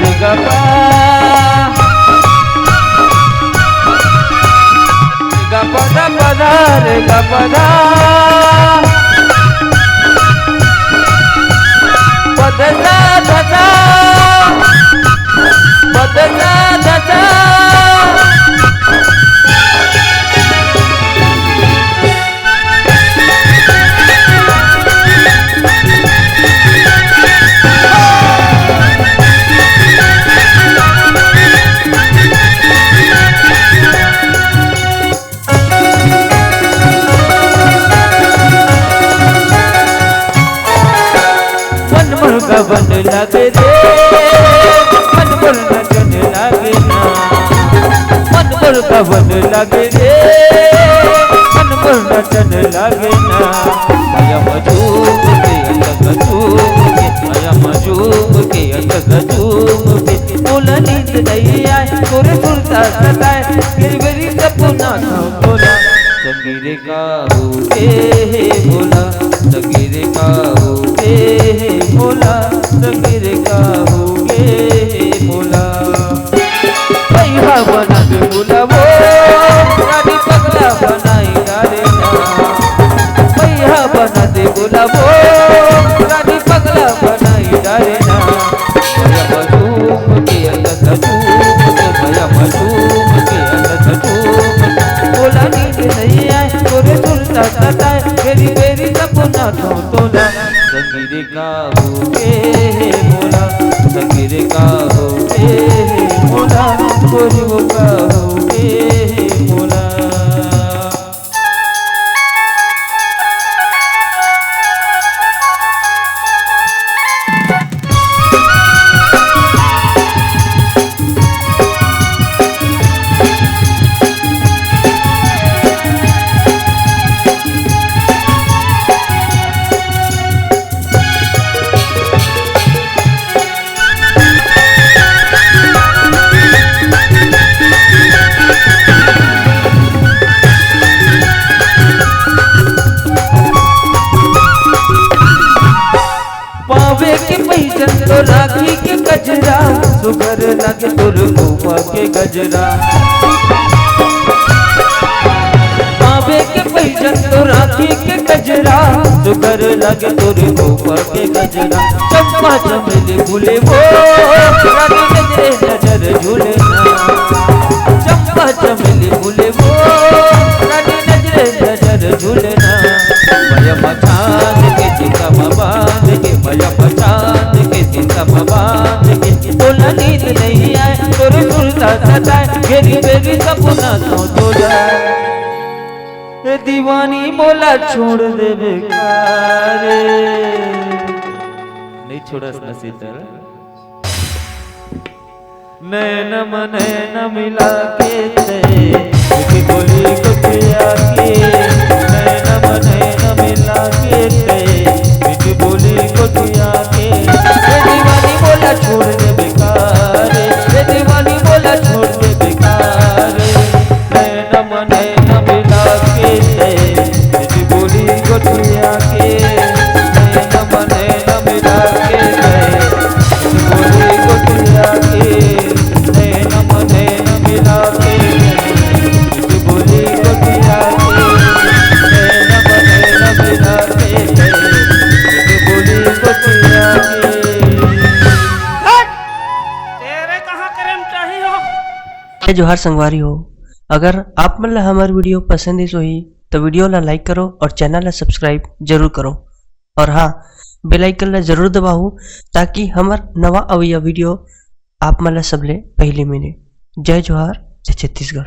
रे गा पा गा पदा पदा रे गा पदा पदसा धसा पदसा धसा बन लगे रे मन पर नचन लगे ना मन पर बन लगे रे मन पर नचन लगे ना आया मजूब के अलग झूम के आया मजूब के अलग झूम के बोला नींद नहीं आए तोरे सुरता सताए गिरगिरी सपना था बोला संगीरे का होके बोला संगीरे का होके बोला संगीरे का होगे बोला भैया बना दे बोला वो रानी पगला बनाई डाले ना भैया बना दे बोला वो रानी पगला बनाई डाले ना भैया मजूम के अलग झूम के भैया मजूम के अलग झूम बोला नींद नहीं आए तोरे सुलता सताए मेरी मेरी सपना तोला संगीरे का होगे बोला संगीरे का होगे बोला गोरियों का होगे बोला तो राखी के गजरा सुगर लगे तुर गोपा के गजरा बाबे के पैजन तो राखी के गजरा सुगर लगे तुर गोपा के गजरा चंपा चमेली भूले वो रानी नजरे नजर झूले ना चंपा चमेली भूले वो रानी नजरे नजर झूले ना मया मचान के चिता बांध के मया मचान के चिता बांध के बोला नींद नहीं आए तोरे सुलता सताए मेरी बेबी सपना तोला ए दीवानी बोला छोड़ दे बेकारे नहीं छोड़ा नसीतर नैन नैन मिला के बोली को किया के नैन मिला के मीठी बोली को किया के दीवानी बोला छोड़ दे बेकार दीवानी बोला छोड़ दे बेकार नैन मिला के मीठी बोली को किया के नैन मिला के मीठी बोली को किया के नैन मिला के मीठी बोली को किया के जोहार संगवारी हो। अगर आप मतलब हमारी वीडियो पसंद ही सोही तो वीडियो ला लाइक करो और चैनल ला सब्सक्राइब जरूर करो और हाँ बेल आइकन ला जरूर दबाओ ताकि हमार नवा अवैया वीडियो आप मतलब सबले पहले मिले। जय जोहार, जय छत्तीसगढ़।